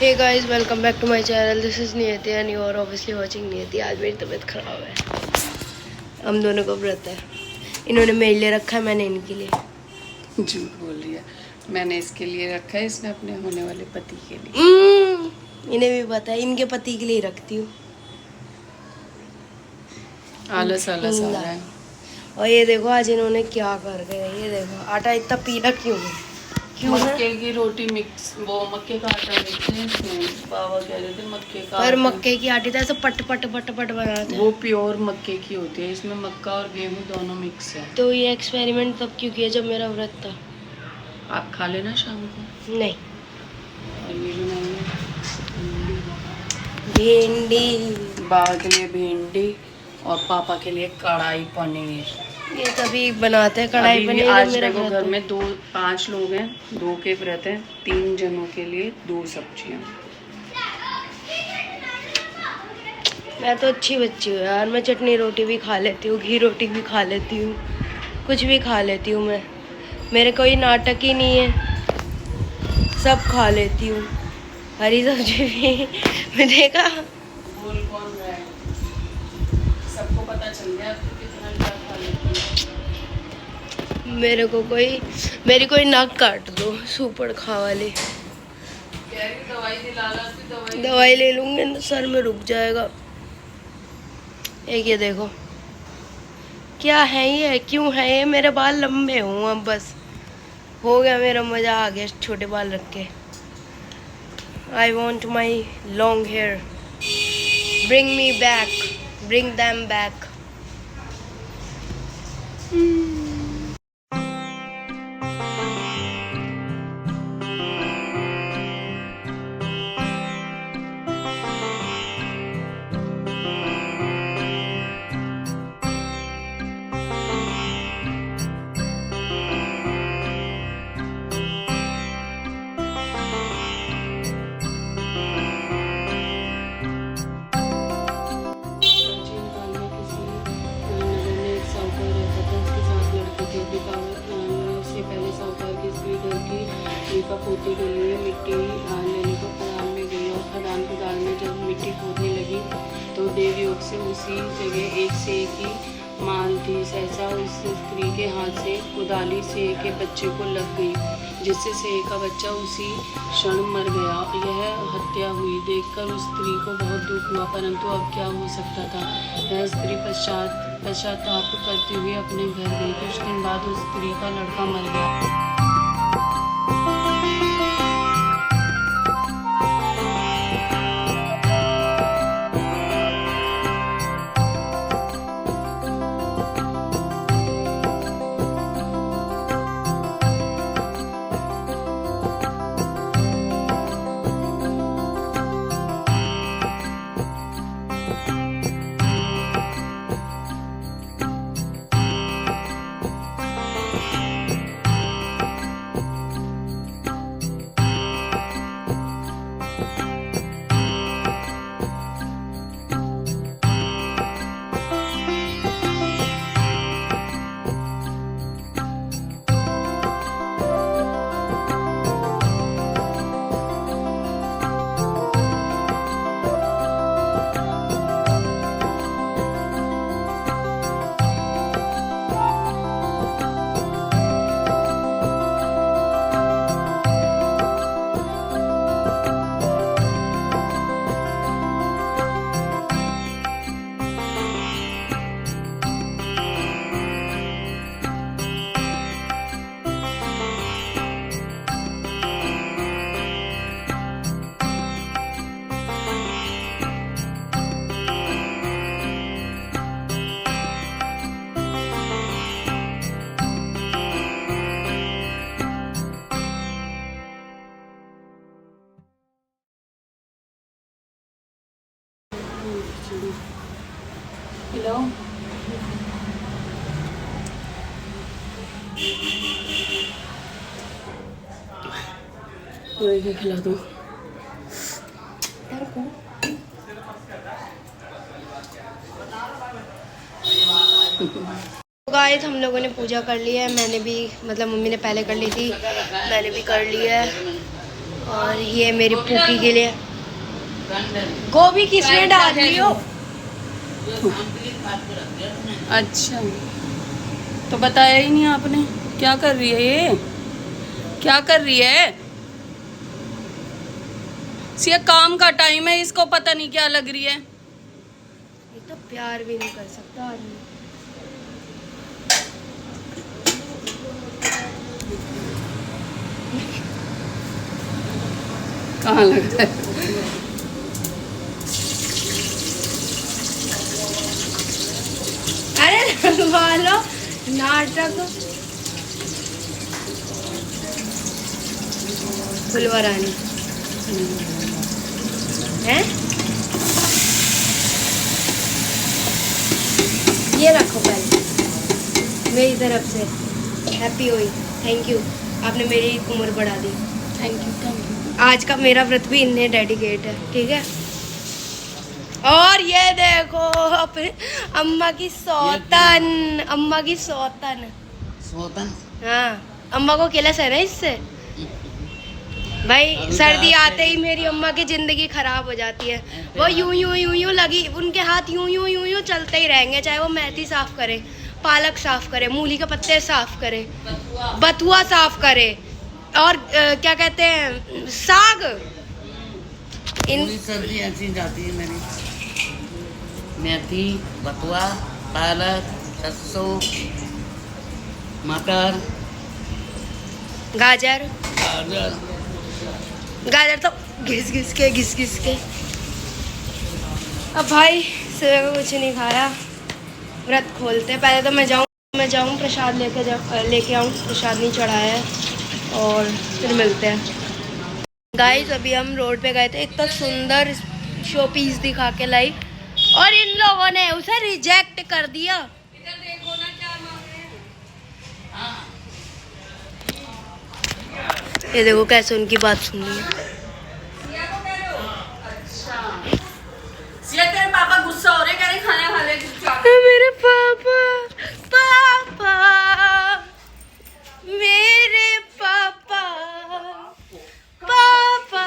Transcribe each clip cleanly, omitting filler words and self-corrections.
Hey guys, welcome back to my channel. This is Niyati and you are obviously watching Niyati. आज मेरी तबीयत ख़राब है। हम दोनों को व्रत है। इन्होंने मेरे लिए रखा है, मैंने इनके लिए। झूठ बोल रही है। मैंने इसके लिए रखा है, इसने अपने होने वाले पति के लिए। इन्हें भी पता है, इनके पति के लिए रखती हूँ। आलस आलस आ रहा है। और ये देखो आज इन्होंने क्या कर गए। ये देखो आटा इतना पीला क्यों है? मक्के की रोटी मिक्स, वो मक्के का आटा मिक्स है इसमें। बाबा कह रहे थे मक्के का। पर मक्के की आटे तो ऐसे पट पट पट पट बनाते हैं। वो प्योर मक्के की होती है, इसमें मक्का और गेहूं दोनों मिक्स है। तो ये एक्सपेरिमेंट तब क्यों किया जब मेरा व्रत था? आप खा लेना शाम को। नहीं। और ये बनाएंगे भिंडी। बाबा के लिए भिंडी और पापा के लिए कढ़ाई पनीर। ये तभी बनाते हैं कढ़ाई पनीर। आज देखो घर में 5 लोग हैं, 2 के व्रत हैं, 3 जनों के लिए 2 सब्जियां। मैं तो अच्छी बच्ची हूँ यार। मैं चटनी रोटी भी खा लेती हूँ, घी रोटी भी खा लेती हूँ, कुछ भी खा लेती हूँ मैं। मेरे कोई नाटक ही नहीं है, सब खा लेती हूँ। हरी सब्जी भी मैं देखा। बोल कौन रहा है? सबको पता चल गया तो कितना क्या खा लेती है। मेरी कोई नाक काट दो, सुपड़ खा वाले। दवाई दिलाना, दवाई ले लूंगी ना, सर में रुक जाएगा। एक ये देखो क्या है ये, क्यों है ये? मेरे बाल लंबे हों अब, बस हो गया मेरा, मज़ा आ गया छोटे बाल रख के। I want my long hair. Bring me back, bring them back. पोती के लिए मिट्टी लेने को खदान में गई और खदान में जब मिट्टी खोदने लगी तो देवयोग से उसी जगह एक सेह की माल थी। सहसा उस स्त्री के हाथ से कुदाली सेह के बच्चे को लग गई, जिससे सेह का बच्चा उसी क्षण मर गया। यह हत्या हुई देखकर उस स्त्री को बहुत दुख हुआ, परंतु अब क्या हो सकता था। वह स्त्री पश्चाताप करते हुए अपने घर गई। कुछ दिन बाद उस स्त्री का लड़का मर गया। हेलो, खिला दो। गाइस हम लोगों ने पूजा कर ली है। मैंने भी, मतलब मम्मी ने पहले कर ली थी, मैंने भी कर ली है। और ये मेरी पूकी के लिए गोभी किसने डाल दी हो? अच्छा, तो बताया ही नहीं आपने। क्या कर रही है ये? क्या कर रही है? ये काम का टाइम है, इसको पता नहीं क्या लग रही है। ये तो प्यार भी नहीं कर सकता आदमी। कहाँ लग रहा है? अरे लगवा लो नाटक। फुलवारानी है ये, रखो पहले मेरी तरफ से हैप्पी हुई। थैंक यू, आपने मेरी उम्र बढ़ा दी। Thank you, thank you. आज का मेरा व्रत भी इन्हें डेडिकेट है, ठीक है। और ये देखो अपने अम्मा की सौतन, अम्मा की सौतन। सोतन हाँ, अम्मा को किलस है ना इससे। भाई सर्दी आते ही मेरी अम्मा की जिंदगी खराब हो जाती है। वो यूं यूं यूं यूं लगी, उनके हाथ यूं यूं यूं यूं चलते ही रहेंगे, चाहे वो मेथी साफ करे, पालक साफ करे, मूली के पत्ते साफ करे, बथुआ साफ करे, और क्या कहते हैं साग। पूरी सब्जी ऐसी जाती है मेरी। मेथी, बथुआ, पालक, सरसों, मटर, गाजर, गाजर। गाजर तो घिस घिस के। अब भाई सुबह को कुछ नहीं खाया, व्रत खोलते। पहले तो मैं जाऊँ प्रसाद लेके आऊँ, प्रसाद नहीं चढ़ाया है, और फिर मिलते हैं। गाइस अभी हम रोड पे गए थे, इतना सुंदर शो पीस दिखा के लाई, और इन लोगों ने उसे रिजेक्ट कर दिया। इधर देखो ना क्या मांग रहे हैं। ये देखो कैसे उनकी बात सुन रही है। ये तेरे पापा गुस्सा हो रहे, कह रहे खाना खा ले चुपचाप। मेरे पापा, पापा, मेरे पापा, पापा,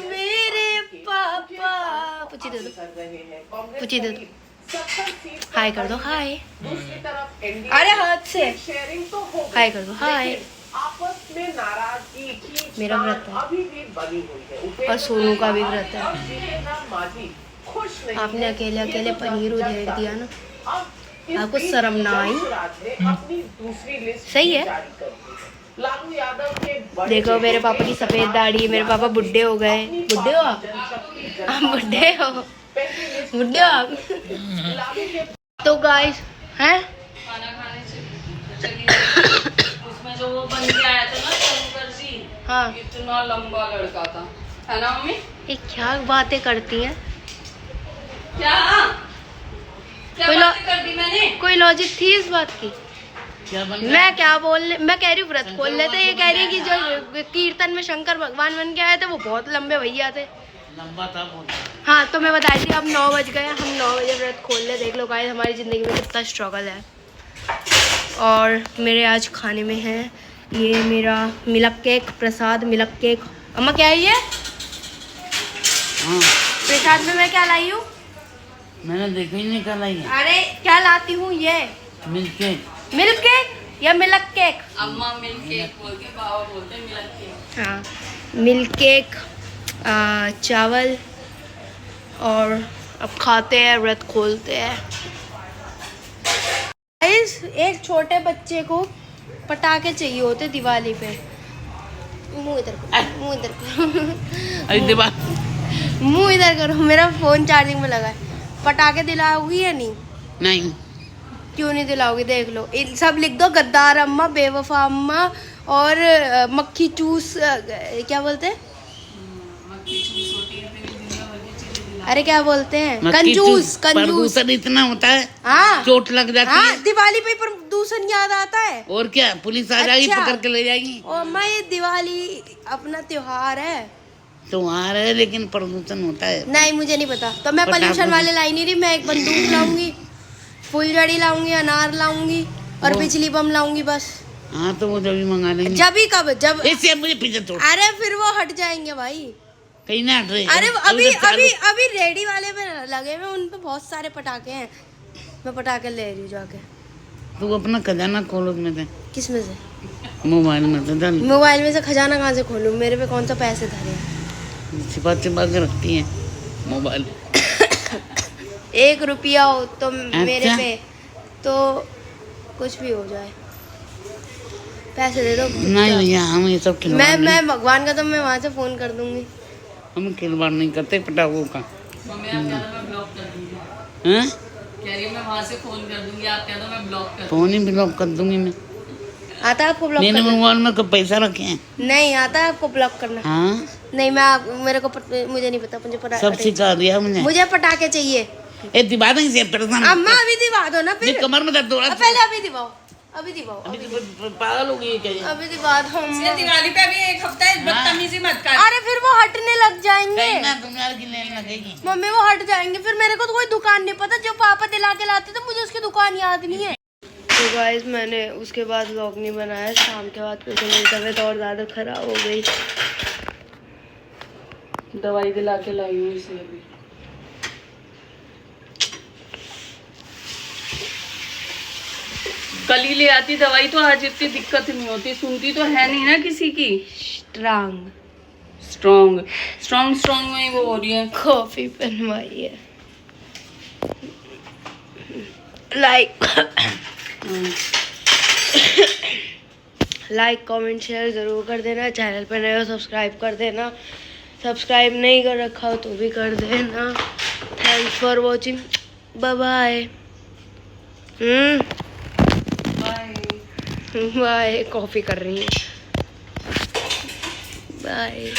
मेरे पापा। पूछी दे दो, पूछी दे दो। हाय कर दो, हाय। अरे हाथ से हाय कर दो, हाय। आपस में नाराजगी मेरा व्रत है, अभी भी बनी हुई है। और सोनू का भी व्रत है। माजी खुश नहीं आपने अकेले अकेले पनीर उधेड़ दिया ना, अब आपको शर्म ना आई? अपनी दूसरी लिस्ट सही है। जारी कर दी। लालू यादव के बड़े देखो मेरे पापा की सफेद दाढ़ी है, मेरे पापा बुढ़े हो गए। बुढ़े हो आप? बुढ़े हो, बुढ़े हो आप? तो गाइस हैं, खाना खाने से चलिए। उसमें जो वो बन के आया था ना शंकर जी, हाँ, इतना लंबा लड़का था, है ना मम्मी? ये क्या बातें करती हैं? क्या क्या कोई बातें कर दी मैंने? कोई लॉजिक थी इस बात की? क्या बन मैं क्या बोलने, मैं कह रही हूँ व्रत खोल लेते, ये कह रही है कि जो कीर्तन में शंकर भगवान बन के आए थे वो बहुत लंबे भैया थे। लंबा था बोलता। हाँ, तो मैं बताई थी अब 9 बज गए, हम 9 बजे व्रत खोल ले। देख लो गाइस हमारी ज़िंदगी में कितना स्ट्रगल है। और मेरे आज खाने में है ये मेरा मिल्क केक, प्रसाद मिल्क केक। अम्मा क्या है ये हाँ, प्रसाद में? मैं क्या लाई हूँ? मैंने देखा ही नहीं कल आई है। अरे क्या लाती हूँ ये? मिलके मिल्क केक या मिल्क केक? अम्मा मिल्क केक बोलती, पापा बोलते मिल्क केक। हाँ, मिल्क केक, चावल, और अब खाते हैं, व्रत खोलते हैं। एक छोटे बच्चे को पटाखे चाहिए होते दिवाली पे। मुंह इधर करो, मुंह इधर करो। अरे दिवा मुंह इधर करो, मेरा फोन चार्जिंग में लगा है। पटाखे दिलाओगी या नहीं? नहीं। क्यों नहीं दिलाओगी? देख लो, सब लिख दो, गद्दार अम्मा, बेवफा अम्मा, और मक्खी चूस, क्या बोलते हैं? अरे क्या बोलते हैं? कंजूस, कंजूस। प्रदूषण इतना होता है, हाँ, चोट लग जाती हाँ, है। दिवाली पे प्रदूषण याद आता है। और क्या, पुलिस आ जाएगी, अच्छा। पकड़ के ले जाएगी। और मैं, ये दिवाली अपना त्योहार है। त्योहार है लेकिन प्रदूषण होता है। नहीं, मुझे नहीं पता। तो मैं पटाखों पोल्यूशन से- वाले लाई नहीं रही। मैं एक बंदूक लाऊंगी, फुलझड़ी लाऊंगी, अनार लाऊंगी, और वो- बिजली बम लाऊंगी बस। हाँ तो वो जब भी मंगा लेंगे। जब ही कब जब इससे मुझे पीछे छोड़, अरे फिर वो हट जाएंगे भाई। कहीं ना हट रहे। अरे अभी तो चालू- अभी अभी रेडी वाले में लगे हुए, उन पे बहुत सारे पटाखे हैं। मैं पटाखे ले रही हूँ जाके। तू अपना खजाना खोलो उसमें से, किस में से? मोबाइल में से डाल, मोबाइल में से खजाना कहाँ से खोलूँ? मेरे पे कौन सा पैसे धरे हैं? छिपा छिपा के रखती है मोबाइल। 1 रुपया हो तो मेरे अच्छा। पे तो कुछ भी हो जाए, पैसे दे दो। नहीं भैया हम ये सब खिलवाड़ नहीं, मैं भगवान का तो मैं वहाँ से फोन कर दूंगी। हम खिलवाड़ नहीं करते पटाखों का। मम्मी आप कह दो मैं ब्लॉक कर दूंगी, हैं? कह रही है मैं वहाँ से फोन कर दूंगी, आप कह दो मैं ब्लॉक कर फोन ही ब्लॉक कर दूंगी मैं। आता है आपको ब्लॉक मैंने करना? मोबाइल में कोई पैसा रखे हैं। नहीं आता है आपको ब्लॉक करना? हाँ नहीं मेरे को मुझे नहीं पता, मुझे सब सिखा दिया मुझे। मुझे पटाखे चाहिए। ए दिवा देंगे से परेशान। अम्मा अभी दिवा दो ना मेरी फिर। कमर में दर्द हो रहा है। पहले अभी दिवाओ, अभी दिवाओ, अभी तो पागल हो गई है क्या ये? अभी दिवा दो अम्मा। दिवाली पे अभी 1 हफ्ता है, बदतमीजी मत कर। अरे फिर वो हटने लग जाएंगे। कहीं ना दुनिया की लेने लगेगी। मम्मी वो हट जाएंगे फिर। मेरे को तो कोई दुकान नहीं पता, जो पापा दिला के लाते थे मुझे उसकी दुकान याद नहीं है। तो गाइस मैंने उसके बाद व्लॉग नहीं बनाया शाम के बाद, क्योंकि मेरी तबीयत और ज़्यादा ख़राब हो गई। दवाई दिला के लाई हूँ इसे अभी। कल ही ले आती दवाई तो आज इतनी दिक्कत नहीं होती, सुनती तो है नहीं ना किसी की। स्ट्रांग स्ट्रॉन्ग स्ट्रॉन्ग स्ट्रॉन्ग में ही वो हो रही है। कॉफ़ी बनवाई है। लाइक कमेंट शेयर ज़रूर कर देना। चैनल पर नए हो सब्सक्राइब कर देना। सब्सक्राइब नहीं कर रखा हो तो भी कर देना। Thanks for watching, bye bye. Bye. Coffee कर रही हूँ। बाय।